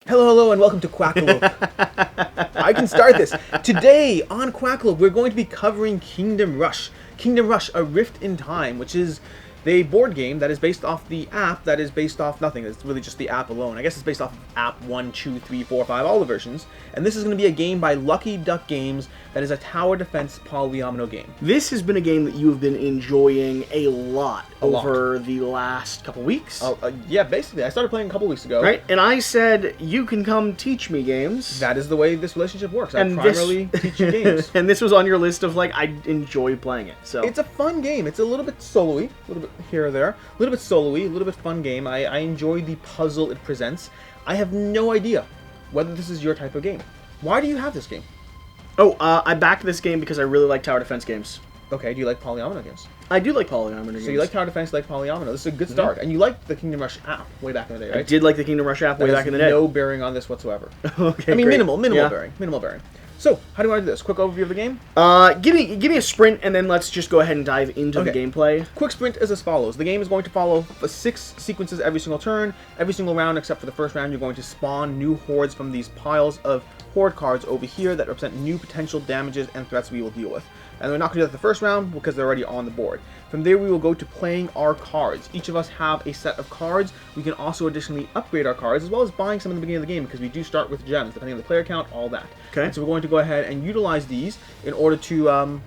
Hello, and welcome to Quackalope. I can start this. Today on Quackalope, we're going to be covering Kingdom Rush. Kingdom Rush, A Rift in Time, which is the board game that is based off the app that is based off nothing. It's really just the app alone. I guess it's based off of app 1, 2, 3, 4, 5, all the versions. And this is going to be a game by Lucky Duck Games that is a tower defense polyomino game. This has been a game that you have been enjoying a lot over the last couple weeks. Yeah, basically. I started playing a couple weeks ago. Right, and I said, you can come teach me games. That is the way this relationship works. I primarily teach you games. And this was on your list of, like, I enjoy playing it. So it's a fun game. It's a little bit solo-y, a little bit here or there. A little bit solo-y, a little bit fun game. I enjoy the puzzle it presents. I have no idea whether this is your type of game. Why do you have this game? Oh, I backed this game because I really like tower defense games. Okay, do you like polyomino games? I do like polyomino games. So you like tower defense, you like polyomino. This is a good start. And you liked the Kingdom Rush app way back in the day, right? I did like the Kingdom Rush app way back in the day. No bearing on this whatsoever. Okay, I mean, great. minimal bearing. So, how do you want to do this? Quick overview of the game? Give me a sprint, and then let's just go ahead and dive into the gameplay. Quick sprint is as follows. The game is going to follow 6 sequences every single turn. Every single round, except for the first round, you're going to spawn new hordes from these piles of horde cards over here that represent new potential damages and threats we will deal with. And we're not going to do that the first round because they're already on the board. From there, we will go to playing our cards. Each of us have a set of cards. We can also additionally upgrade our cards, as well as buying some in the beginning of the game, because we do start with gems, depending on the player count, all that. Okay. And so we're going to go ahead and utilize these in order to,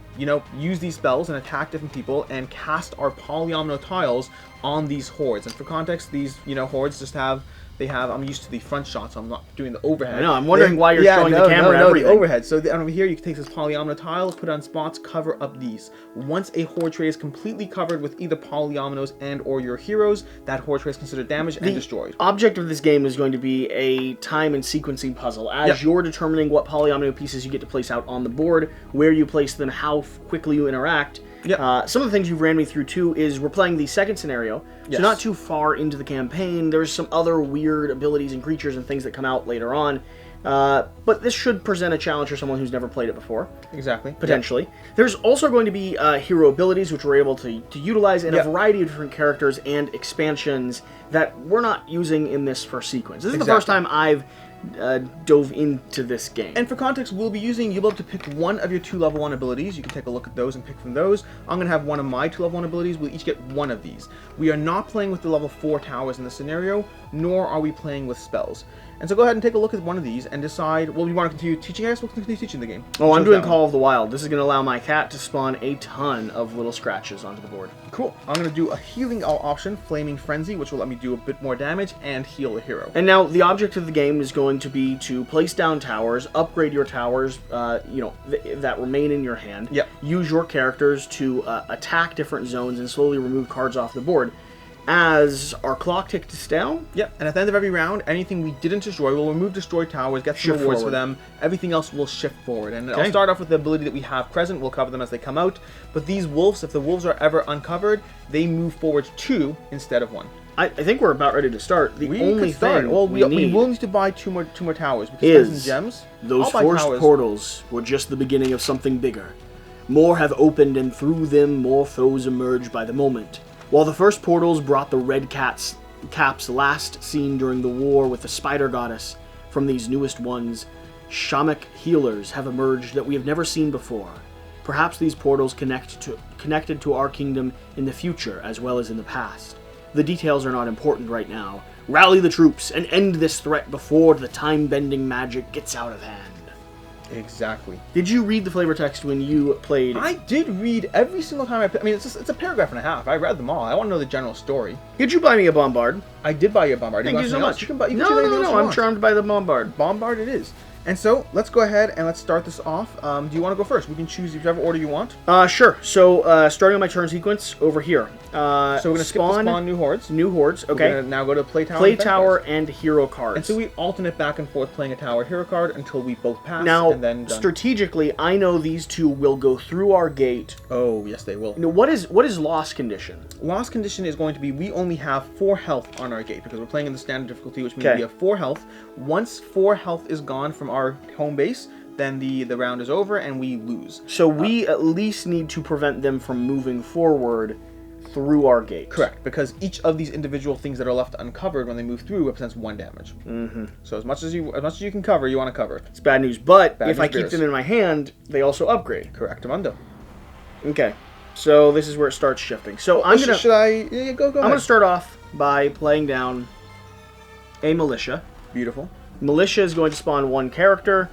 use these spells and attack different people and cast our polyomino tiles on these hordes. And for context, these, hordes just have... I'm used to the front shot, so I'm not doing the overhead. I know, I'm wondering why you're showing the camera everything. The overhead. So over here, you can take this polyomino tiles, put it on spots, cover up these. Once a horde tray is completely covered with either polyominoes and or your heroes, that horde tray is considered damaged and destroyed. The object of this game is going to be a time and sequencing puzzle. As you're determining what polyomino pieces you get to place out on the board, where you place them, how quickly you interact. Some of the things you've ran me through too is we're playing the second scenario, so not too far into the campaign. There's some other weird abilities and creatures and things that come out later on, but this should present a challenge for someone who's never played it before. Exactly. Potentially. There's also going to be hero abilities, which we're able to utilize in a variety of different characters and expansions that we're not using in this first sequence. This is the first time I've dove into this game. And for context, you'll be able to pick one of your 2 level 1 abilities. You can take a look at those and pick from those. I'm going to have one of my 2 level 1 abilities. We'll each get one of these. We are not playing with the level 4 towers in this scenario, nor are we playing with spells. And so go ahead and take a look at one of these and decide, well, we want to continue teaching us, we'll continue teaching the game. Oh, I'm doing Call of the Wild. This is going to allow my cat to spawn a ton of little scratches onto the board. Cool. I'm going to do a healing option, Flaming Frenzy, which will let me do a bit more damage and heal a hero. And now the object of the game is going to be to place down towers, upgrade your towers, that remain in your hand. Yep. Use your characters to attack different zones and slowly remove cards off the board. As our clock ticks down. Yep, and at the end of every round, anything we didn't destroy, we'll remove destroyed towers, get some rewards for them. Everything else will shift forward. And I'll start off with the ability that we have present. We'll cover them as they come out. But these wolves, if the wolves are ever uncovered, they move forward 2 instead of 1. I think we're about ready to start. The only thing we will need to buy two more towers. We can spend some gems. Those forced portals were just the beginning of something bigger. More have opened, and through them more foes emerge by the moment. While the first portals brought the red caps last seen during the war with the spider goddess, from these newest ones, shamanic healers have emerged that we have never seen before. Perhaps these portals connected to our kingdom in the future as well as in the past. The details are not important right now. Rally the troops and end this threat before the time-bending magic gets out of hand. Exactly. Did you read the flavor text when you played? I did read every single time I played. I mean, it's a paragraph and a half. I read them all. I want to know the general story. Did you buy me a Bombard? I did buy you a Bombard. Thank you so much. You can buy, No, I'm charmed by the Bombard. Bombard it is. And so, let's go ahead and let's start this off. Do you want to go first? We can choose whichever order you want. Sure. So, starting on my turn sequence over here. So we're going to spawn new hordes. New hordes, okay. We're going to now go to play tower. Play tower and hero cards. And so we alternate back and forth playing a tower hero card until we both pass. Now, and then done. Strategically, I know these two will go through our gate. Oh, yes, they will. Now, what is loss condition? Loss condition is going to be we only have 4 health on our gate because we're playing in the standard difficulty, which means we have 4 health. Once 4 health is gone from our home base, then the round is over and we lose. So we at least need to prevent them from moving forward through our gate. Correct, because each of these individual things that are left uncovered when they move through represents 1 damage. Mm-hmm. So as much as you can cover, you want to cover. It's bad news, but Bad if news I keep bears. them in my hand, they also upgrade. Correctamundo. Okay, so this is where it starts shifting. So I'm gonna. Should I? Yeah, go I'm ahead. gonna start off by playing down a militia. Beautiful. Militia is going to spawn 1 character,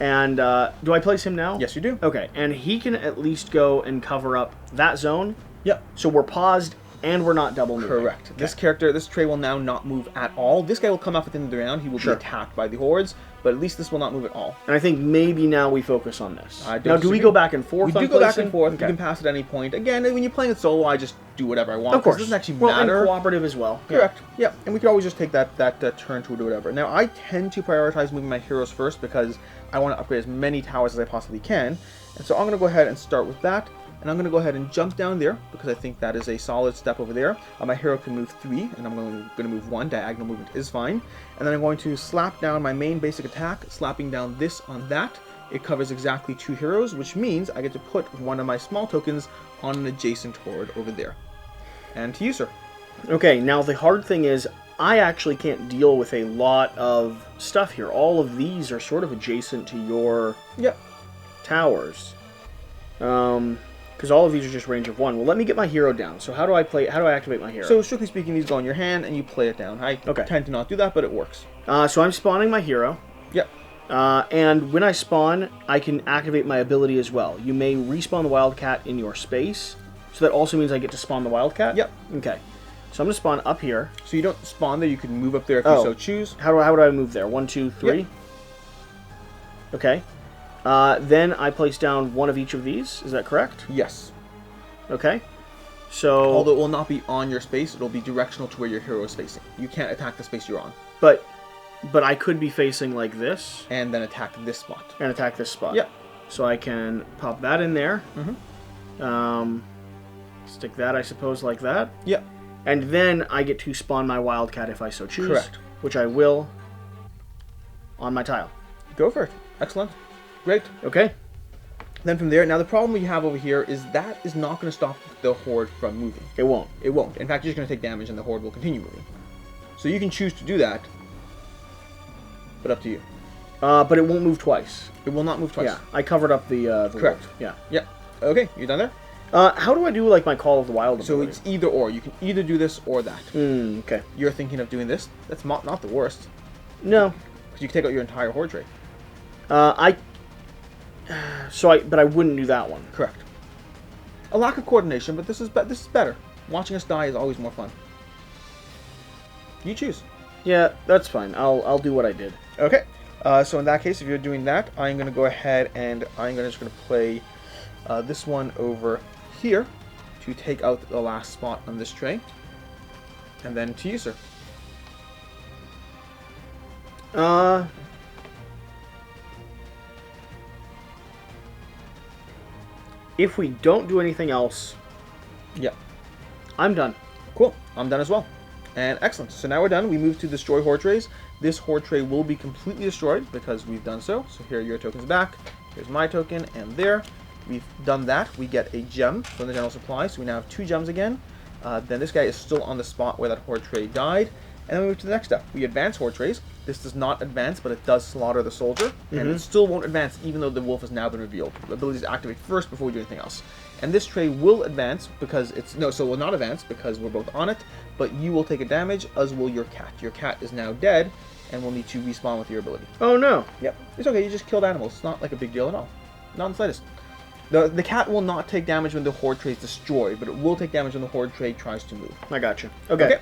and do I place him now? Yes, you do. Okay, and he can at least go and cover up that zone. Yep. So we're paused, and we're not double moving. Correct. Okay. This tray will now not move at all. This guy will come off at the end of the round. He will Sure. be attacked by the hordes, but at least this will not move at all. And I think maybe now we focus on this. I don't Now, do we disagree. go back and forth? We on do go back placing? and forth. Okay. You can pass at any point. Again, when you're playing it solo, I just do whatever I want. Of course. It doesn't actually well, matter. and cooperative as well. Correct. Yeah, and we could always just take that turn to do whatever. Now, I tend to prioritize moving my heroes first because I want to upgrade as many towers as I possibly can. And so I'm going to go ahead and start with that. And I'm going to go ahead and jump down there because I think that is a solid step over there. My hero can move 3, and I'm going to move 1. Diagonal movement is fine. And then I'm going to slap down my main basic attack, slapping down this on that. It covers exactly 2 heroes, which means I get to put one of my small tokens on an adjacent horde over there. And to you, sir. Okay, now the hard thing is I actually can't deal with a lot of stuff here. All of these are sort of adjacent to your towers. Because all of these are just range of 1. Well, let me get my hero down. So how do I activate my hero? So strictly speaking, these go in your hand and you play it down. I tend to not do that, but it works. So I'm spawning my hero. Yep. And when I spawn, I can activate my ability as well. You may respawn the wildcat in your space. So that also means I get to spawn the wildcat? Yep. Okay. So I'm going to spawn up here. So you don't spawn there, you can move up there if you so choose. How do I move there? 1, 2, 3? Yep. Okay. Then I place down 1 of each of these. Is that correct? Yes. Okay. So... Although it will not be on your space, it'll be directional to where your hero is facing. You can't attack the space you're on. But I could be facing like this. And then attack this spot. And attack this spot. Yep. So I can pop that in there. Mm-hmm. Stick that, I suppose, like that. Yep. And then I get to spawn my wildcat if I so choose. Correct. Which I will on my tile. Go for it. Excellent. Great. Okay. Then from there, now the problem we have over here is that is not going to stop the horde from moving. It won't. It won't. In fact, you're just going to take damage and the horde will continue moving. So you can choose to do that, but up to you. But it won't move twice. It will not move twice. Yeah, I covered up the Correct. wolf. Yeah. Yeah. Okay, you done there? How do I do like my Call of the Wild So ability? it's either or. You can either do this or that. Okay. You're thinking of doing this. That's not the worst. No. Because you can take out your entire horde tray. But I wouldn't do that one. Correct. A lack of coordination, but this is better. Watching us die is always more fun. You choose. Yeah, that's fine. I'll do what I did. Okay. So in that case, if you're doing that, I'm going to go ahead and I'm just going to play this one over here to take out the last spot on this tray. And then to you, sir. If we don't do anything else, Yeah. I'm done. Cool. I'm done as well. And excellent. So now we're done. We move to destroy horde trays. This horde tray will be completely destroyed because we've done so. So here are your tokens back. Here's my token, and there. We've done that. We get a gem from the general supply. So we now have 2 gems again. Then this guy is still on the spot where that horde tray died. And then we move to the next step. We advance horde trays. This does not advance, but it does slaughter the soldier. And it still won't advance, even though the wolf has now been revealed. The abilities activate first before we do anything else. And this tray will advance because it's... No, so it will not advance because we're both on it. But you will take a damage, as will your cat. Your cat is now dead and will need to respawn with your ability. Oh, no. Yep. It's okay. You just killed animals. It's not like a big deal at all. Not in the slightest. The cat will not take damage when the horde tray is destroyed, but it will take damage when the horde tray tries to move. I gotcha. Okay.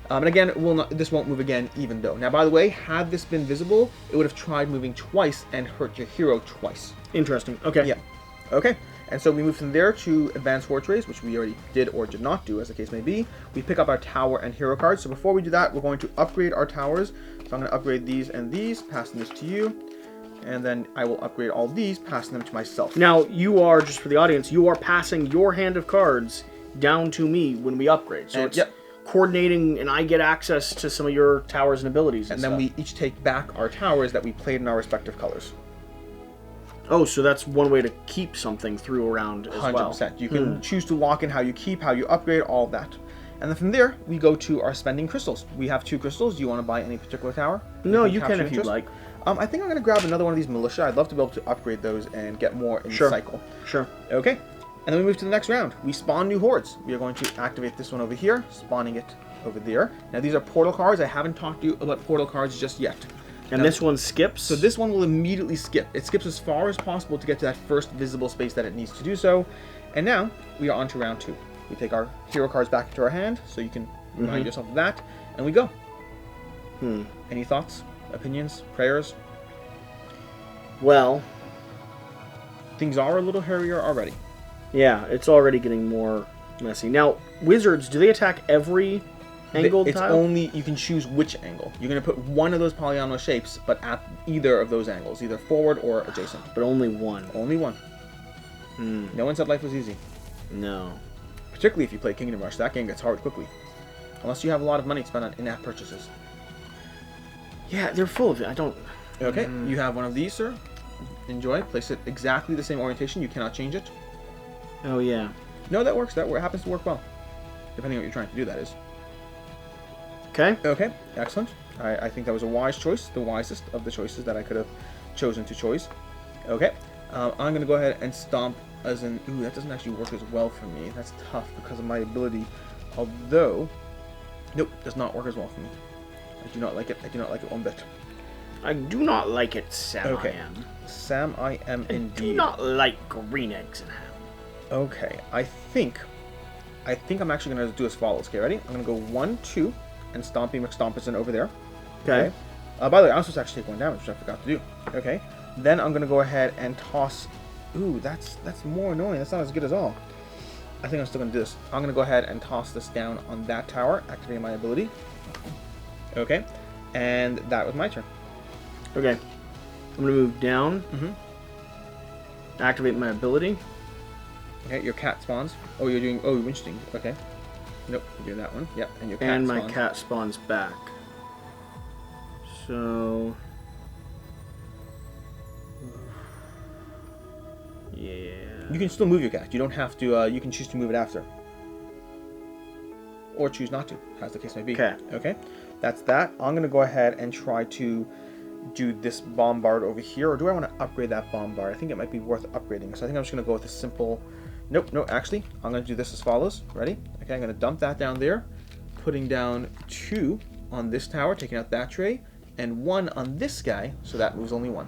And again, this won't move again, even though. Now, by the way, had this been visible, it would have tried moving twice and hurt your hero twice. Interesting. Okay. Yeah. Okay. And so we move from there to advance horde trays, which we already did or did not do, as the case may be. We pick up our tower and hero cards. So before we do that, we're going to upgrade our towers. So I'm going to upgrade these and these, passing this to you. And then I will upgrade all these, passing them to myself. Now, you are, just for the audience, you are passing your hand of cards down to me when we upgrade. So it's coordinating, and I get access to some of your towers and abilities. And then we each take back our towers that we played in our respective colors. Oh, so that's one way to keep something through around as well. 100%. You can choose to lock in how you keep, how you upgrade, all of that. And then from there, we go to our spending crystals. We have 2 crystals. Do you want to buy any particular tower? No, you can if you'd like. I think I'm going to grab another one of these militia. I'd love to be able to upgrade those and get more in the cycle. Sure. Okay. And then we move to the next round. We spawn new hordes. We are going to activate this one over here, spawning it over there. Now, these are portal cards. I haven't talked to you about portal cards just yet. And now, this one skips? So this one will immediately skip. It skips as far as possible to get to that first visible space that it needs to do so. And now, we are on to round 2. We take our hero cards back into our hand, so you can remind yourself of that, and we go. Any thoughts, opinions, prayers? Well, things are a little hairier already. Yeah, it's already getting more messy. Now, wizards, do they attack every angled it's tile? Only, you can choose which angle. You're going to put one of those polyomino shapes, but at either of those angles, either forward or adjacent. But only one. Only one. No one said life was easy. No. Particularly if you play Kingdom Rush, that game gets hard quickly. Unless you have a lot of money to spend on in-app purchases. Yeah, they're full of it. I don't... Okay, you have one of these, sir. Enjoy. Place it exactly the same orientation. You cannot change it. Oh, yeah. No, that works. That happens to work well. Depending on what you're trying to do, that is. Okay. Okay, excellent. I think that was a wise choice. The wisest of the choices that I could have chosen to choose. Okay. I'm going to go ahead and stomp as in... Ooh, that doesn't actually work as well for me. That's tough because of my ability. Although... Nope, does not work as well for me. I do not like it. I do not like it one bit. I do not like it, Sam. Okay. I am. Sam, I am indeed. I do not like green eggs and ham. Okay, I think I'm actually going to do as follows. Okay, ready? I'm going to go 1, 2, and Stompy McStomperson over there. Okay. By the way, I'm supposed to actually take 1 damage, which I forgot to do. Okay. Then I'm going to go ahead and toss... Ooh, that's more annoying. That's not as good as all. I think I'm still going to do this. I'm going to go ahead and toss this down on that tower, activating my ability. Okay. And that was my turn. Okay. I'm going to move down. Activate my ability. Okay, your cat spawns. Oh, you're doing... Oh, interesting. Okay. Nope, you're doing that one. Yep, and your cat and spawns. my cat spawns back. So... Yeah. You can still move your cat. You don't have to... you can choose to move it after. Or choose not to, as the case may be. Okay. Okay. That's that. I'm going to go ahead and try to do this bombard over here. Or do I want to upgrade that bombard? I think it might be worth upgrading. So I think I'm just going to go with a simple... Nope, no, actually, I'm going to do this as follows. Ready? Okay, I'm going to dump that down there. Putting down 2 on this tower, taking out that tray. And 1 on this guy, so that moves only 1.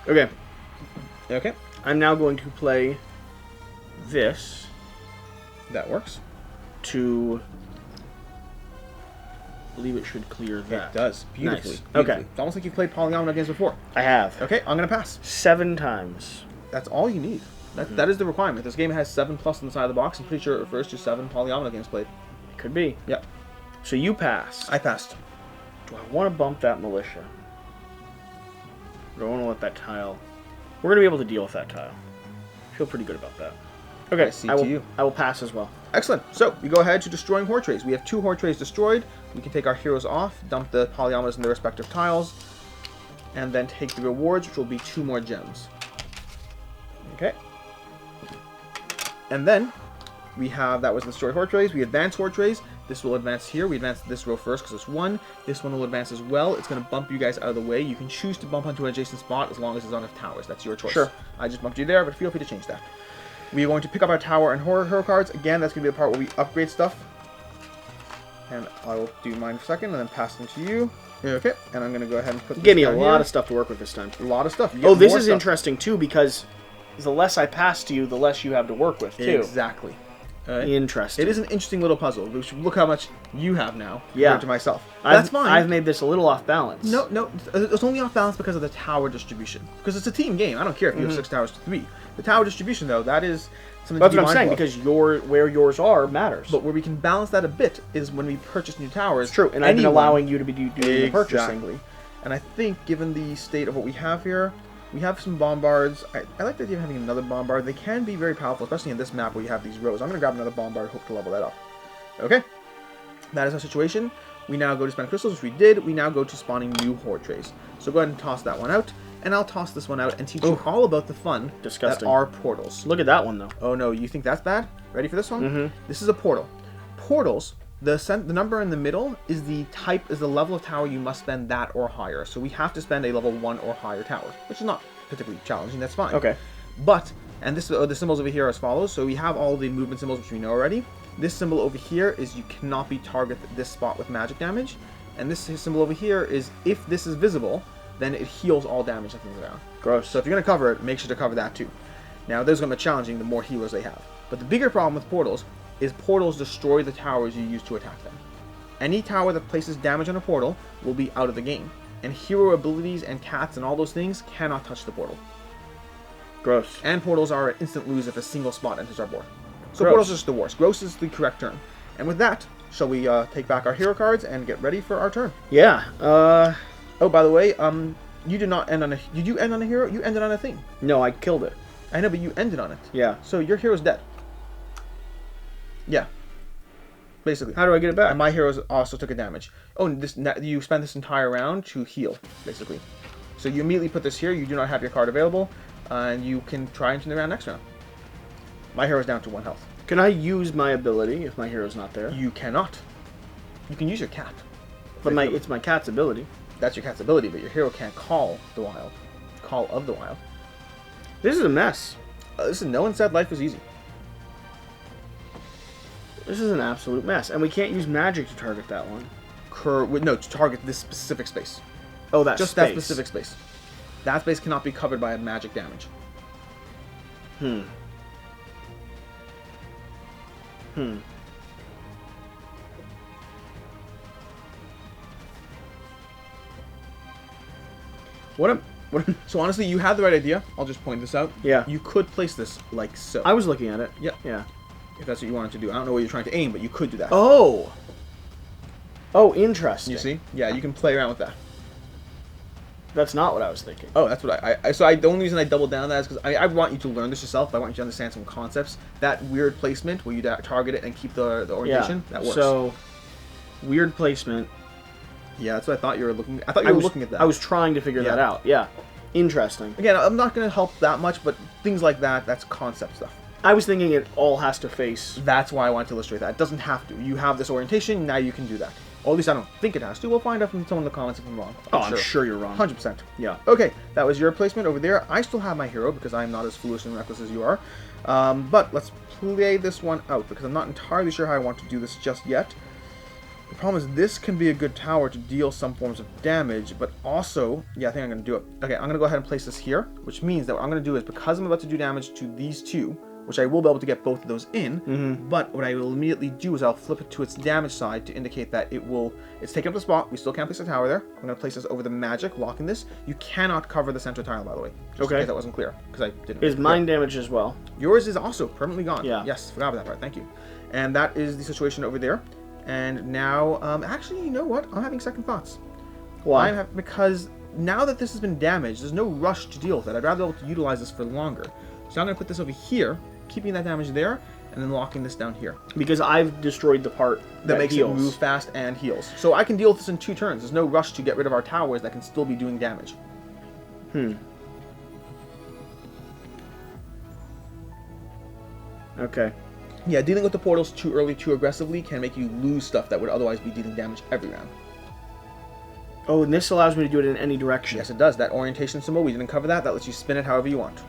Okay. Okay. I'm now going to play this. That works. To... I believe it should clear that. It does. Beautifully. Nice. Beautifully. Okay. It's almost like you've played polyomino games before. I have. Okay, I'm going to pass. 7 times. That's all you need. That is the requirement. This game has 7+ on the side of the box. I'm pretty sure it refers to 7 polyomino games played. It could be. Yep. So you pass. I passed. Do I want to bump that militia? Or do I want to let that tile... We're going to be able to deal with that tile. I feel pretty good about that. Okay, I will pass as well. Excellent. So, we go ahead to destroying horde trays. We have 2 horde trays destroyed. We can take our heroes off, dump the polyominoes in their respective tiles, and then take the rewards, which will be 2 more gems. Okay. And then, we have, that was the destroyed horde trays. We advance horde trays. This will advance here. We advance this row first because it's 1. This one will advance as well. It's going to bump you guys out of the way. You can choose to bump onto an adjacent spot as long as it's on enough towers. That's your choice. Sure. I just bumped you there, but feel free to change that. We are going to pick up our tower and hero cards. Again, that's going to be the part where we upgrade stuff. And I will do mine for a second and then pass them to you. Okay, and I'm going to go ahead and put this Give me a down lot here. of stuff to work with this time. A lot of stuff. Oh, this is interesting too because the less I pass to you, the less you have to work with too. Exactly. Interesting. It is an interesting little puzzle. Look how much you have now yeah. compared to myself. That's fine. I've made this a little off balance. No, it's only off balance because of the tower distribution. Because it's a team game. I don't care if you have 6 towers to 3. The tower distribution, though, that is something That's to be what I'm saying, mindful because where yours are matters. But where we can balance that a bit is when we purchase new towers. It's true, and I've been allowing you to be doing the purchasing. Exactly. And I think, given the state of what we have here, we have some bombards. I like the idea of having another bombard. They can be very powerful, especially in this map where you have these rows. I'm going to grab another bombard, hope to level that up. Okay. That is our situation. We now go to spend crystals, which we did. We now go to spawning new horde trays. So go ahead and toss that one out. and I'll toss this one out and teach you all about the fun Disgusting. that are portals. Look at that one, though. Oh no, you think that's bad? Ready for this one? Mm-hmm. This is a portal. Portals, the number in the middle is the level of tower you must spend that or higher. So we have to spend a level 1 or higher tower, which is not particularly challenging. That's fine. Okay. But, and this the symbols over here are as follows. So we have all the movement symbols, which we know already. This symbol over here is you cannot be target this spot with magic damage. And this symbol over here is if this is visible, then it heals all damage that comes around. Gross. So if you're going to cover it, make sure to cover that too. Now, this is going to be challenging the more healers they have. But the bigger problem with portals is portals destroy the towers you use to attack them. Any tower that places damage on a portal will be out of the game. And hero abilities and cats and all those things cannot touch the portal. Gross. And portals are an instant lose if a single spot enters our board. So Gross. portals are just the worst. Gross is the correct term. And with that, shall we take back our hero cards and get ready for our turn? Yeah. Oh, by the way, you did not end on a... Did you end on a hero? You ended on a thing. No, I killed it. I know, but you ended on it. Yeah. So your hero's dead. Yeah. Basically. How do I get it back? And my heroes also took a damage. Oh, you spent this entire round to heal, basically. So you immediately put this here. You do not have your card available, and you can try and turn it around next round. My hero's down to 1 health. Can I use my ability if my hero's not there? You cannot. You can use your cat. But it's my cat's ability. That's your cat's ability, but your hero can't call the wild. Call of the wild. This is a mess. Listen, no one said life was easy. This is an absolute mess. And we can't use magic to target that one. No, to target this specific space. Oh, that's just space. that specific space. That space cannot be covered by a magic damage. So honestly, you had the right idea. I'll just point this out. Yeah. You could place this like so. I was looking at it. Yeah. Yeah. If that's what you wanted to do. I don't know where you're trying to aim, but you could do that. Oh. Oh, interesting. You see? Yeah, you can play around with that. That's not what I was thinking. Oh, that's what the only reason I doubled down on that is because I want you to learn this yourself. I want you to understand some concepts. That weird placement where you target it and keep the orientation, that works. So, weird placement. Yeah, that's what I thought you were looking at. I thought you were looking at that. I was trying to figure that out. Yeah. Interesting. Again, I'm not going to help that much, but things like that, that's concept stuff. I was thinking it all has to face. That's why I wanted to illustrate that. It doesn't have to. You have this orientation, now you can do that. Or at least I don't think it has to. We'll find out from someone in the comments if I'm wrong. I'm sure you're wrong. 100%. Yeah. Okay, that was your placement over there. I still have my hero because I'm not as foolish and reckless as you are. But let's play this one out because I'm not entirely sure how I want to do this just yet. The problem is this can be a good tower to deal some forms of damage, but also, yeah, I think I'm going to do it. Okay, I'm going to go ahead and place this here, which means that what I'm going to do is because I'm about to do damage to these two, which I will be able to get both of those in, but what I will immediately do is I'll flip it to its damage side to indicate that it's taking up the spot. We still can't place a tower there. I'm going to place this over the magic, locking this. You cannot cover the center tile, by the way. Just in case that wasn't clear, because I didn't. Is mine damaged as well? Yours is also permanently gone. Yeah. Yes, forgot about that part. Thank you. And that is the situation over there. And now, actually, you know what? I'm having second thoughts. Why? Because now that this has been damaged, there's no rush to deal with it. I'd rather be able to utilize this for longer. So I'm going to put this over here, keeping that damage there, and then locking this down here. Because I've destroyed the part that makes heals. it move fast and heals. So I can deal with this in 2 turns. There's no rush to get rid of our towers that can still be doing damage. Okay. Yeah, dealing with the portals too early, too aggressively can make you lose stuff that would otherwise be dealing damage every round. Oh, and this allows me to do it in any direction. Yes, it does. That orientation symbol, we didn't cover that. That lets you spin it however you want.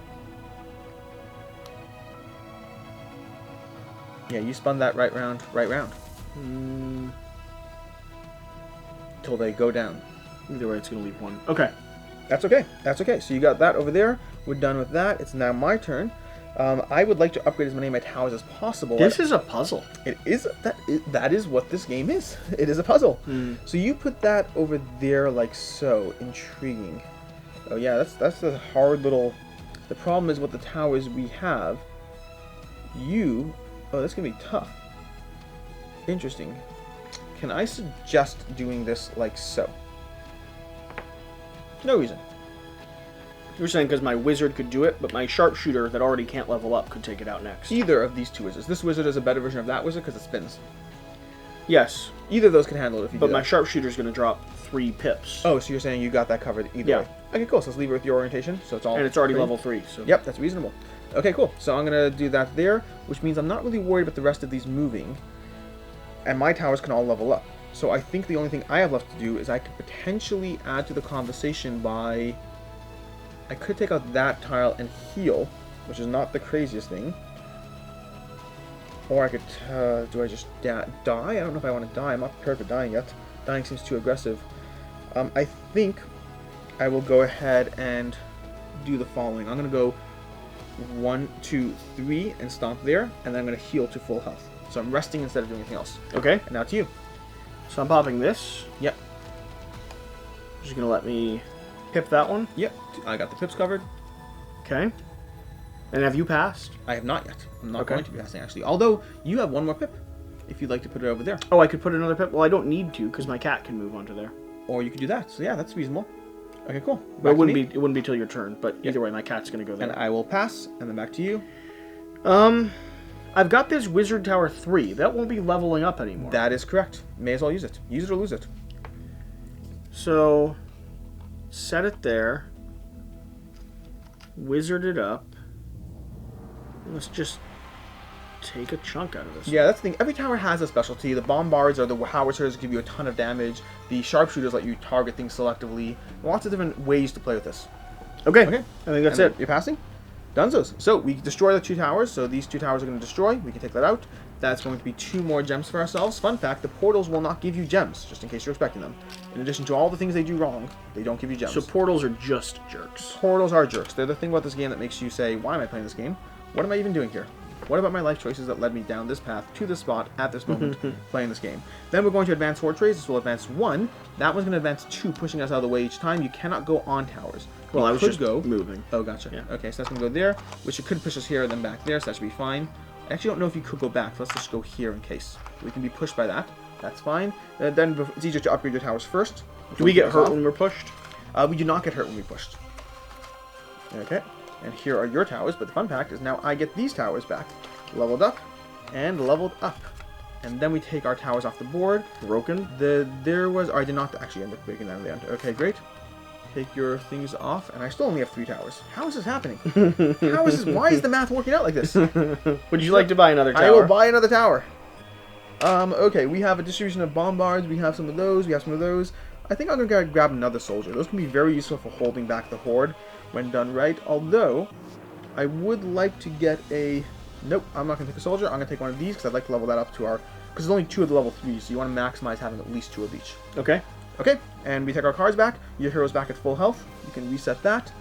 Yeah, you spun that right round. Until they go down. Either way, it's going to leave one. Okay. That's okay. That's okay. So you got that over there. We're done with that. It's now my turn. I would like to upgrade as many of my towers as possible. This is a puzzle. It is. That is what this game is. It is a puzzle. So you put that over there like so. Intriguing. Oh yeah, that's a hard little... The problem is with the towers we have. Oh, that's going to be tough. Interesting. Can I suggest doing this like so? No reason. You're saying because my wizard could do it, but my sharpshooter that already can't level up could take it out next. Either of these two wizards. This wizard is a better version of that wizard because it spins. Yes. Either of those can handle it if you do But my sharpshooter's going to drop 3 pips. Oh, so you're saying you got that covered either Yeah. way. Okay, cool. So let's leave it with your orientation. So it's all. And it's already green. level 3. So. Yep, that's reasonable. Okay, cool. So I'm going to do that there, which means I'm not really worried about the rest of these moving. And my towers can all level up. So I think the only thing I have left to do is I could potentially add to the conversation by... I could take out that tile and heal, which is not the craziest thing. Or I could... do I just die? I don't know if I want to die. I'm not prepared for dying yet. Dying seems too aggressive. I think I will go ahead and do the following. I'm going to go 1, 2, 3 and stomp there, and then I'm going to heal to full health. So I'm resting instead of doing anything else. Okay. And now to you. So I'm popping this. Yep. Just going to let me pip that one. Yep. I got the pips covered. Okay. And have you passed? I have not yet. I'm not Okay. going to be passing, actually. Although, you have one more pip, if you'd like to put it over there. Oh, I could put another pip? Well, I don't need to, because my cat can move onto there. Or you could do that. So yeah, that's reasonable. Okay, cool. But Back to me. it wouldn't be till your turn, but either way, my cat's going to go there. And I will pass, and then back to you. I've got this Wizard Tower 3. That won't be leveling up anymore. That is correct. May as well use it. Use it or lose it. So, set it there. Wizard it up. Let's just take a chunk out of this. Yeah, that's the thing. Every tower has a specialty. The bombards or the howitzers give you a ton of damage. The sharpshooters let you target things selectively. Lots of different ways to play with this. Okay. Okay. I think that's And it. You're passing? Dunzos. So we destroy the 2 towers. So these 2 towers are going to destroy. We can take that out. That's going to be 2 more gems for ourselves. Fun fact, the portals will not give you gems, just in case you're expecting them. In addition to all the things they do wrong, they don't give you gems. So portals are just jerks. Portals are jerks. They're the thing about this game that makes you say, why am I playing this game? What am I even doing here? What about my life choices that led me down this path to this spot at this moment playing this game? Then we're going to advance horde trays. This will advance 1. That one's going to advance 2, pushing us out of the way each time. You cannot go on towers. Well, I was could just go moving. Oh, gotcha. Yeah. Okay, so that's going to go there, which it could push us here and then back there, so that should be fine. I actually don't know if you could go back. Let's just go here in case. We can be pushed by that. That's fine. Then it's easier to upgrade your towers first. Do we get hurt when we're pushed? We do not get hurt when we pushed. Okay. And here are your towers, but the fun fact is now I get these towers back. Leveled up and leveled up. And then we take our towers off the board. Broken? I did not actually end up breaking that in the end. Okay, great. Take your things off, and I still only have 3 towers. How is this happening? How is this? Why is the math working out like this? Would you like to buy another tower? I will buy another tower. Okay, we have a distribution of bombards. We have some of those. We have some of those. I think I'm going to grab another soldier. Those can be very useful for holding back the horde when done right. Although, I would like to get a... Nope, I'm not going to take a soldier. I'm going to take one of these because I'd like to level that up to our... Because there's only 2 of the level 3s, so you want to maximize having at least 2 of each. Okay. Okay, and we take our cards back. Your hero's back at full health. You can reset that.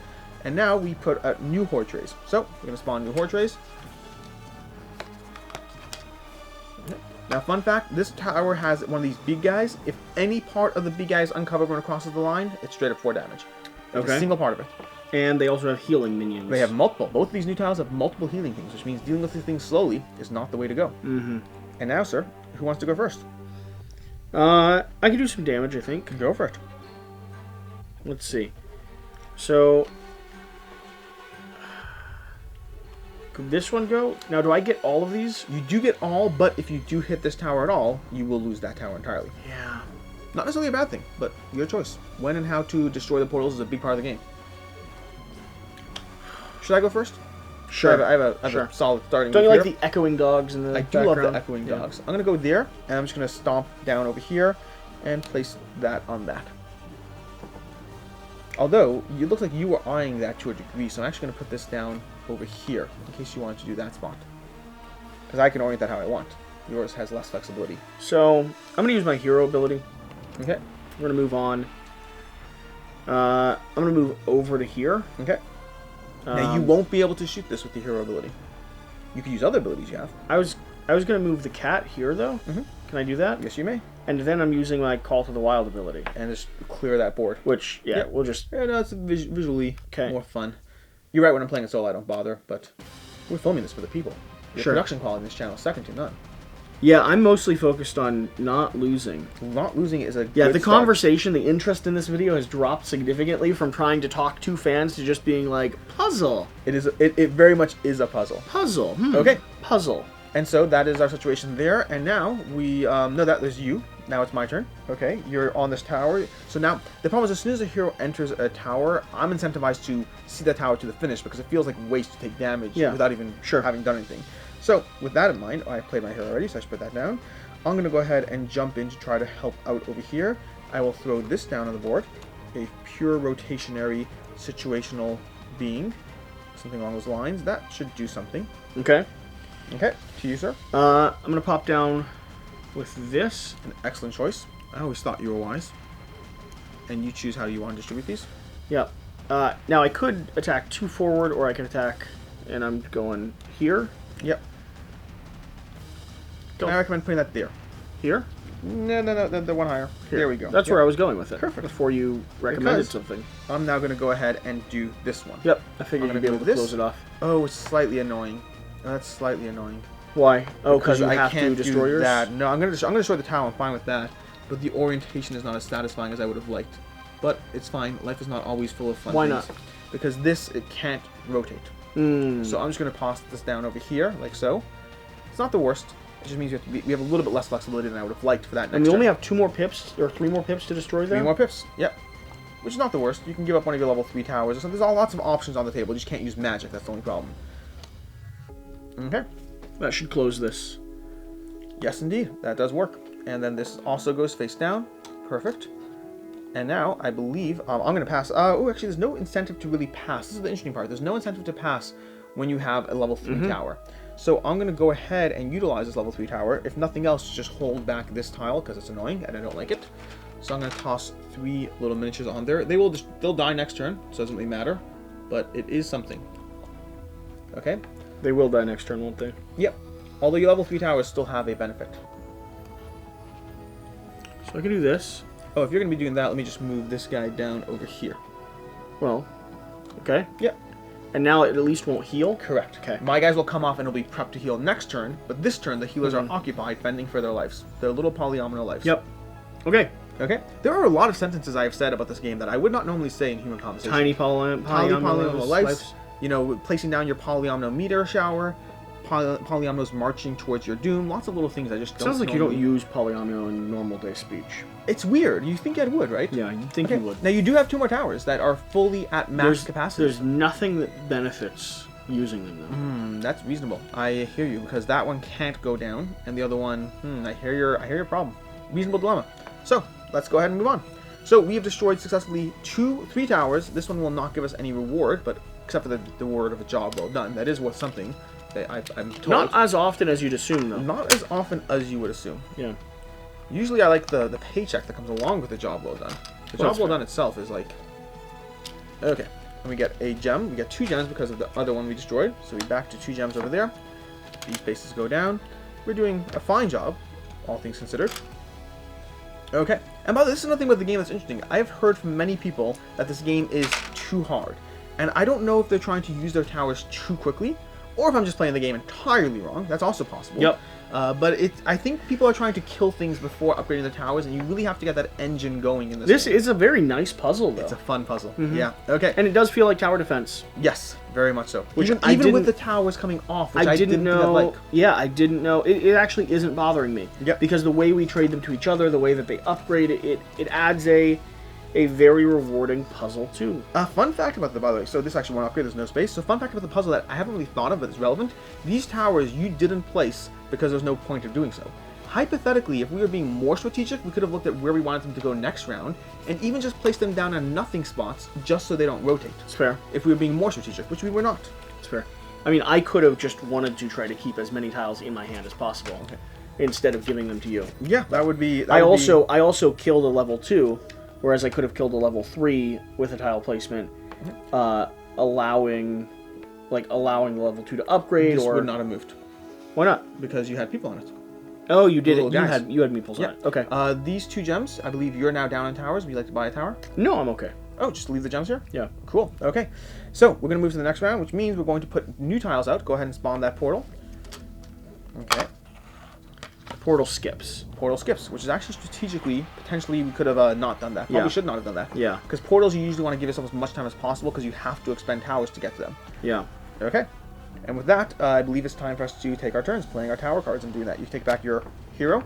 And now we put new horde trays. So, we're going to spawn new horde trays. Now, fun fact, this tower has one of these big guys. If any part of the big guy is uncovered when it crosses the line, it's straight up 4 damage. Like a single part of it. And they also have healing minions. They have multiple. Both of these new tiles have multiple healing things, which means dealing with these things slowly is not the way to go. Mm-hmm. And now, sir, who wants to go first? I can do some damage, I think. Go for it. Let's see. So... Could this one go? Now, do I get all of these? You do get all, but if you do hit this tower at all, you will lose that tower entirely. Yeah. Not necessarily a bad thing, but your choice. When and how to destroy the portals is a big part of the game. Should I go first? Sure. I have a solid starting Don't you move like here. the echoing dogs in the I do background? love the echoing dogs. I'm going to go there, and I'm just going to stomp down over here and place that on that. Although, it looks like you were eyeing that to a degree, so I'm actually going to put this down over here, in case you wanted to do that spot. Because I can orient that how I want. Yours has less flexibility. So, I'm going to use my hero ability. Okay. I'm going to move on. I'm going to move over to here. Okay. Now, you won't be able to shoot this with the hero ability. You can use other abilities you have. I was going to move the cat here, though. Mm-hmm. Can I do that? Yes, you may. And then I'm using my Call to the Wild ability. And just clear that board. Which, yeah, Yep. we'll just... Yeah, no, it's visually Okay. more fun. You're right, when I'm playing it solo, I don't bother, but we're filming this for the people. The Sure. production quality on this channel is second to none. Yeah, I'm mostly focused on not losing. Not losing is a Yeah, good the start. conversation, the interest in this video has dropped significantly from trying to talk to fans to just being like, puzzle. It very much is a puzzle. Puzzle. Okay. Puzzle. And so that is our situation there. And now we know that there's you. now it's my turn. Okay, you're on this tower. So now, the problem is as soon as a hero enters a tower, I'm incentivized to see that tower to the finish because it feels like waste to take damage without even having done anything. So, with that in mind, I played my hero already, so I should put that down. I'm going to go ahead and jump in to try to help out over here. I will throw this down on the board. A pure rotationary situational being. Something along those lines. That should do something. Okay. Okay, to you, sir. I'm going to pop down with this. An excellent choice. I always thought you were wise. And you choose how you want to distribute these. Yeah. Now I could attack 2 forward, or I can attack, and I'm going here. Yep. Go. I recommend putting that there. Here? No, the one higher. Here. There we go. That's where I was going with it. Perfect. Before you recommended something. I'm now going to go ahead and do this one. Yep. I figured you'd be able to close it off. Oh, it's slightly annoying. That's slightly annoying. Why? Oh, because you I have can't to destroy do yours? that. No, I'm gonna destroy the tower. I'm fine with that. But the orientation is not as satisfying as I would have liked. But it's fine. Life is not always full of fun Why things. not? Because this, it can't rotate. So I'm just going to toss this down over here, like so. It's not the worst. It just means we have a little bit less flexibility than I would have liked for that next And we only turn. have 2 more pips, or 3 more pips to destroy there? 3 more pips, yep. Which is not the worst. You can give up one of your level 3 towers or something. There's lots of options on the table. You just can't use magic. That's the only problem. Okay. That should close this. Yes, indeed. That does work. And then this also goes face down. Perfect. And now, I believe, I'm going to pass. Oh, actually, there's no incentive to really pass. This is the interesting part. There's no incentive to pass when you have a level 3 tower. So I'm going to go ahead and utilize this level 3 tower. If nothing else, just hold back this tile because it's annoying and I don't like it. So I'm going to toss 3 little miniatures on there. They'll die next turn, so it doesn't really matter. But it is something. Okay? They will die next turn, won't they? Yep. Although your level 3 towers still have a benefit. So I can do this. Oh, if you're going to be doing that, let me just move this guy down over here. Well, okay. Yep. And now it at least won't heal? Correct. Okay. My guys will come off and it'll be prepped to heal next turn, but this turn the healers are occupied fending for their lives. Their little polyomino lives. Yep. Okay. Okay. There are a lot of sentences I have said about this game that I would not normally say in human conversation. Tiny polyomino lives. You know, placing down your polyomino meteor shower, polyominoes marching towards your doom. Lots of little things I just don't. Sounds like you don't use polyomino in normal day speech. It's weird. You think I would, right? Yeah, you'd think you would. Now you do have 2 more towers that are fully at max capacity. There's nothing that benefits using them though. That's reasonable. I hear you because that one can't go down, and the other one, I hear your problem. Reasonable dilemma. So let's go ahead and move on. So we have destroyed successfully 3 towers. This one will not give us any reward, but except for the reward of a job well done. That is worth something. I'm told. Not as often as you'd assume though. Not as often as you would assume. Yeah. Usually I like the paycheck that comes along with the job well done. The job well done itself is like... Okay. And we get a gem. We get 2 gems because of the other one we destroyed. So we're back to 2 gems over there. These bases go down. We're doing a fine job, all things considered. Okay. And by the way, this is another thing about the game that's interesting. I have heard from many people that this game is too hard. And I don't know if they're trying to use their towers too quickly, or if I'm just playing the game entirely wrong. That's also possible. Yep. But I think people are trying to kill things before upgrading the towers, and you really have to get that engine going in this This game. is a very nice puzzle, though. It's a fun puzzle. Yeah. Okay. And it does feel like tower defense. Yes, very much so. Which even with the towers coming off, which I didn't know. think I'd like. Yeah, I didn't know. It actually isn't bothering me. Yep. Because the way we trade them to each other, the way that they upgrade it adds a very rewarding puzzle too. Fun fact about by the way, so this actually won't upgrade, there's no space. So fun fact about the puzzle that I haven't really thought of, but it's relevant. These towers you didn't place because there's no point of doing so. Hypothetically, if we were being more strategic, we could have looked at where we wanted them to go next round, and even just place them down in nothing spots, just so they don't rotate. It's fair. If we were being more strategic, which we were not. It's fair. I mean, I could have just wanted to try to keep as many tiles in my hand as possible, instead of giving them to you. Yeah, that would be... I also killed a level 2, whereas I could have killed a level 3 with a tile placement, allowing the level 2 to upgrade. This would not have moved. Why not? Because you had people on it. Oh, you did Little it. guys. You had meeples on it. Okay. These 2 gems, I believe you're now down in towers. Would you like to buy a tower? No, I'm okay. Oh, just leave the gems here? Yeah. Cool. Okay. So, we're going to move to the next round, which means we're going to put new tiles out. Go ahead and spawn that portal. Okay. Portal skips. Portal skips, which is actually strategically, potentially, we could have not done that. Probably should not have done that. Yeah. Because portals, you usually want to give yourself as much time as possible because you have to expend towers to get to them. Yeah. Okay. And with that, I believe it's time for us to take our turns playing our tower cards and doing that. You take back your hero.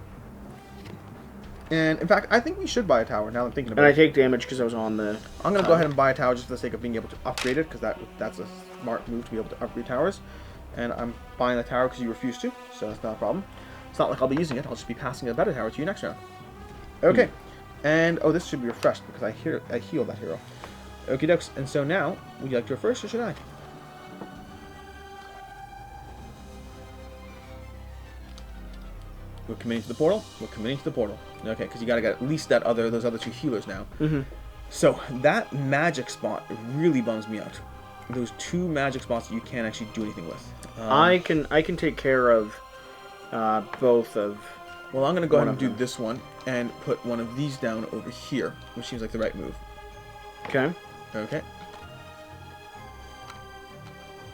And in fact, I think we should buy a tower now that I'm thinking about And I it. take damage because I was on the... I'm going to go ahead and buy a tower just for the sake of being able to upgrade it, because that's a smart move to be able to upgrade towers. And I'm buying the tower because you refuse to, so that's not a problem. It's not like I'll be using it, I'll just be passing a better tower to you next round. Okay, and oh, this should be refreshed because I heal that hero. Okie dokes, and so now, would you like to go first or should I? We're committing to the portal. We're committing to the portal. Okay, because you gotta get at least those other 2 healers now. Mm-hmm. So that magic spot really bums me out. Those 2 magic spots that you can't actually do anything with. I can take care of both of... Well, I'm gonna go ahead and do this one and put one of these down over here, which seems like the right move. Okay. Okay.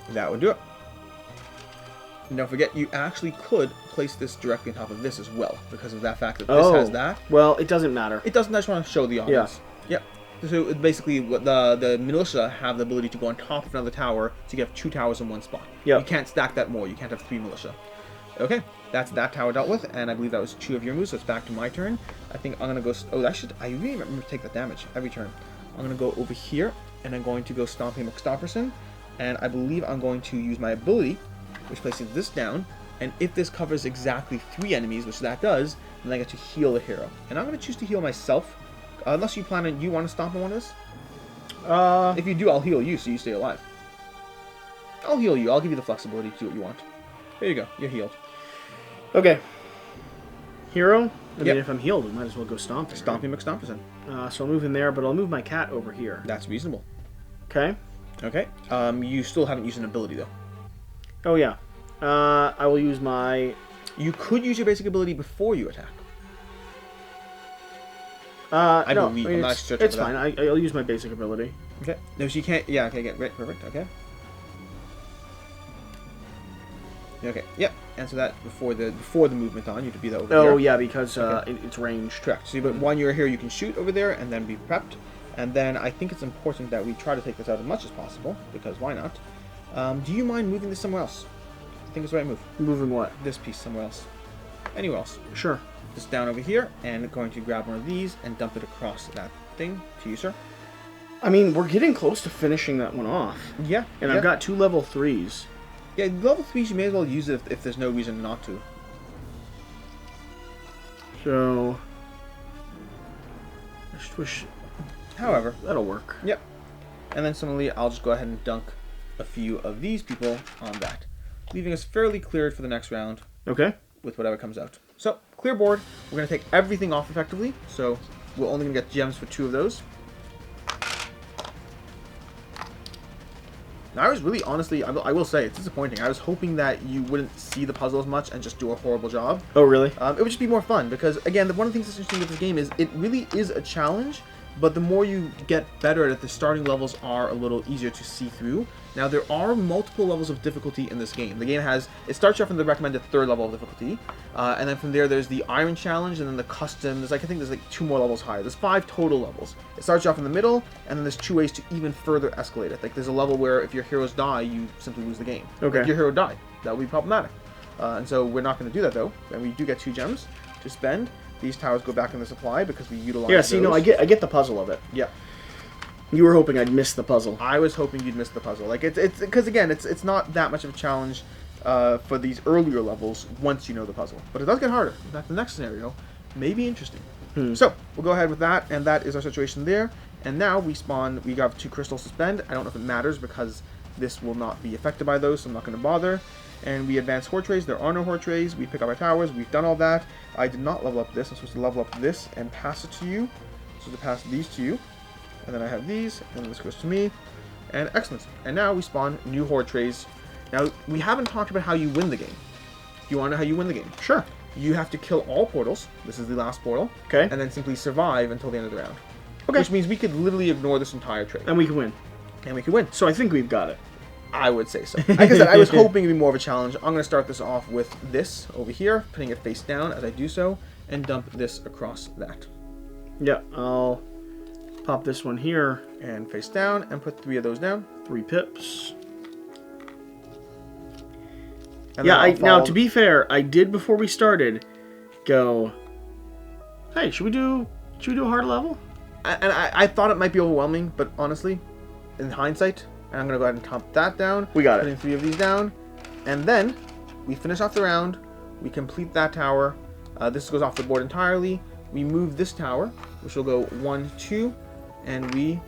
That would do it. Now, don't forget, you actually could place this directly on top of this as well, because of that fact that this has that. Well, it doesn't matter. It doesn't. I just want to show the audience. Yeah. Yep. So basically, the militia have the ability to go on top of another tower, so you have 2 towers in one spot. Yep. You can't stack that more. You can't have 3 militia. Okay, that's that tower dealt with, and I believe that was 2 of your moves, so it's back to my turn. I think I'm going to go... Oh, I really remember to take that damage every turn. I'm going to go over here, and I'm going to go Stomping McStomperson, and I believe I'm going to use my ability, which places this down, and if this covers exactly 3 enemies, which that does, then I get to heal the hero. And I'm going to choose to heal myself, unless you want to stomp on one of this. If you do, I'll heal you, so you stay alive. I'll heal you. I'll give you the flexibility to do what you want. There you go. You're healed. Okay. Hero? I mean, if I'm healed, I might as well go stomping. Stomping McStomperson. So I'll move in there, but I'll move my cat over here. That's reasonable. Okay. Okay. You still haven't used an ability, though. Oh, yeah. I will use my... You could use your basic ability before you attack. I believe. I'm not certain it's fine. I'll use my basic ability. Okay. No, so you can't... Yeah, okay, great. Perfect. Okay. Okay, yep. And so that before the movement on, you have to be that over here. Oh, yeah, because it's ranged. Correct. So, but when you're here, you can shoot over there and then be prepped. And then I think it's important that we try to take this out as much as possible, because why not? Do you mind moving this somewhere else? I think it's the right move. Moving what? This piece somewhere else. Anywhere else. Sure. This down over here, and going to grab one of these and dump it across that thing to you, sir. I mean, we're getting close to finishing that one off. Yeah. And I've got 2 level 3s. Yeah, level 3s, you may as well use it if there's no reason not to. So... I just wish... However. That'll work. Yep. And then similarly, I'll just go ahead and dunk a few of these people on that, leaving us fairly cleared for the next round. Okay. With whatever comes out. So, clear board. We're going to take everything off effectively, so we're only going to get gems for 2 of those. Now, I was really, honestly, I will say, it's disappointing. I was hoping that you wouldn't see the puzzle as much and just do a horrible job. Oh, really? It would just be more fun, because, again, one of the things that's interesting with this game is it really is a challenge, but the more you get better at it, the starting levels are a little easier to see through. Now, there are multiple levels of difficulty in this game. The game it starts off in the recommended 3rd level of difficulty, and then from there, there's the Iron Challenge, and then the Custom. I think there's like 2 more levels higher. There's 5 total levels. It starts off in the middle, and then there's 2 ways to even further escalate it. Like, there's a level where if your heroes die, you simply lose the game. Okay. If your hero died, that would be problematic. And so we're not going to do that, though, and we do get 2 gems to spend. These towers go back in the supply because we utilize Yeah, see, those. no, I get the puzzle of it. Yeah. You were hoping I'd miss the puzzle. I was hoping you'd miss the puzzle. Like, it's because, again, it's not that much of a challenge for these earlier levels once you know the puzzle. But it does get harder. In fact, the next scenario may be interesting. So, we'll go ahead with that, and that is our situation there. And now we got 2 crystals to spend. I don't know if it matters because this will not be affected by those, so I'm not going to bother. And we advance horde trays. There are no horde trays. We pick up our towers. We've done all that. I did not level up this. I'm supposed to level up this and pass it to you. So to pass these to you. And then I have these, and this goes to me. And excellent. And now we spawn new horde trays. Now, we haven't talked about how you win the game. Do you want to know how you win the game? Sure. You have to kill all portals. This is the last portal. Okay. And then simply survive until the end of the round. Okay. Which means we could literally ignore this entire trade. And we can win. And we can win. So I think we've got it. I would say so. Like I said, I was hoping it'd be more of a challenge. I'm going to start this off with this over here, putting it face down as I do so, and dump this across that. Yeah, I'll pop this one here. And face down, and put 3 of those down. 3 pips. And yeah, now to be fair, I did before we started go, Hey, should we do a hard level? I thought it might be overwhelming, but honestly, in hindsight, and I'm gonna go ahead and count that down. We got it. Putting 3 of these down, and then we finish off the round. We complete that tower. This goes off the board entirely. We move this tower, which will go 1, 2, and we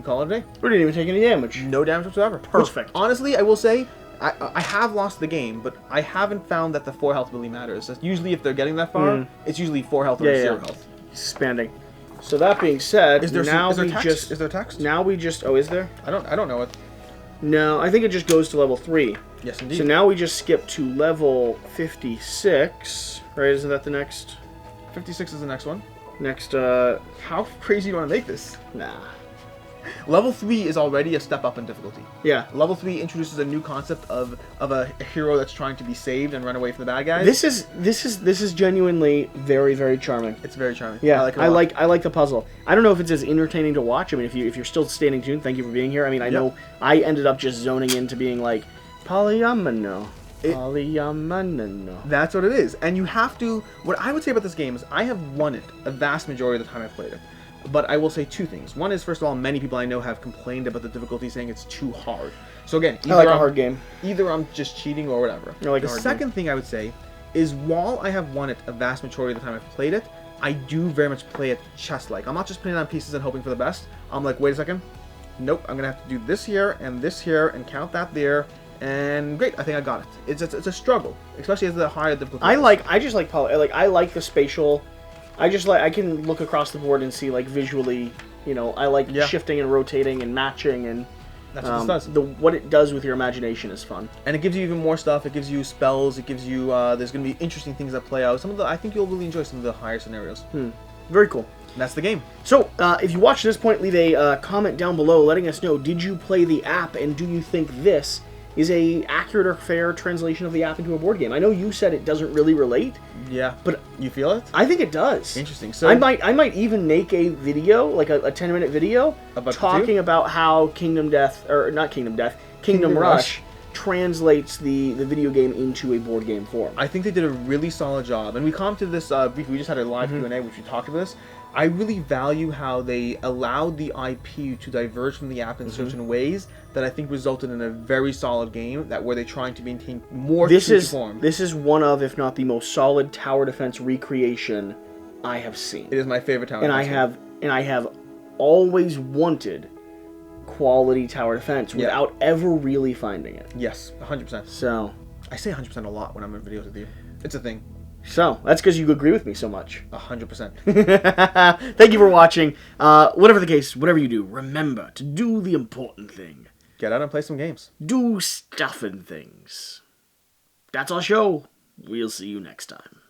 call it a day. We didn't even take any damage. No damage whatsoever. Perfect. Which, honestly, I will say, I have lost the game, but I haven't found that the 4 health really matters. Usually, if they're getting that far, it's usually 4 health or 0 health. Expanding. So that being said, is there now is there we text? just Is there text? now we just oh, is there? I don't know it. No, I think it just goes to level 3. Yes, indeed. So now we just skip to level 56, right? Isn't that the next? 56 is the next one. Next, How crazy do you want to make this? nah. Level 3 is already a step up in difficulty. Yeah. Level 3 introduces a new concept of a hero that's trying to be saved and run away from the bad guys. This is genuinely very, very charming. It's very charming. Yeah, I like I like the puzzle. I don't know if it's as entertaining to watch. I mean, if you're still staying tuned, thank you for being here. I mean, I know I ended up just zoning into being like polyomino. Polyomino. That's what it is. And you have to... What I would say about this game is I have won it a vast majority of the time I've played it. But I will say 2 things. One is, first of all, many people I know have complained about the difficulty, saying it's too hard. So again, I like a hard game. Either I'm just cheating or whatever. I like the a hard second game. thing I would say is, while I have won it a vast majority of the time I've played it, I do very much play it chess-like. I'm not just putting it on pieces and hoping for the best. I'm like, wait a second. Nope, I'm going to have to do this here and count that there. And great, I think I got it. It's a struggle, especially as the higher difficulty. I just like I like the spatial. I can look across the board and see, like, visually, you know, I like shifting and rotating and matching, and that's what this does. What it does with your imagination is fun. And it gives you even more stuff. It gives you spells. It gives you there's going to be interesting things that play out. I think you'll really enjoy some of the higher scenarios. Very cool. And that's the game. So, if you watch this point, leave a comment down below letting us know, did you play the app, and do you think this is a accurate or fair translation of the app into a board game? I know you said it doesn't really relate. Yeah, but you feel it? I think it does. Interesting. So I might even make a video, like a 10-minute video, talking about how Kingdom Rush translates the video game into a board game form. I think they did a really solid job, and we commented this briefly. We just had a live Q&A, which we talked about this. I really value how they allowed the IP to diverge from the app in certain ways that I think resulted in a very solid game where they're trying to maintain more true to form. This is one of, if not the most solid tower defense recreation I have seen. It is my favorite tower defense. And I have always wanted quality tower defense without ever really finding it. Yes, 100%. So I say 100% a lot when I'm in videos with you. It's a thing. So, that's because you agree with me so much. 100%. Thank you for watching. Whatever the case, whatever you do, remember to do the important thing. Get out and play some games. Do stuff and things. That's our show. We'll see you next time.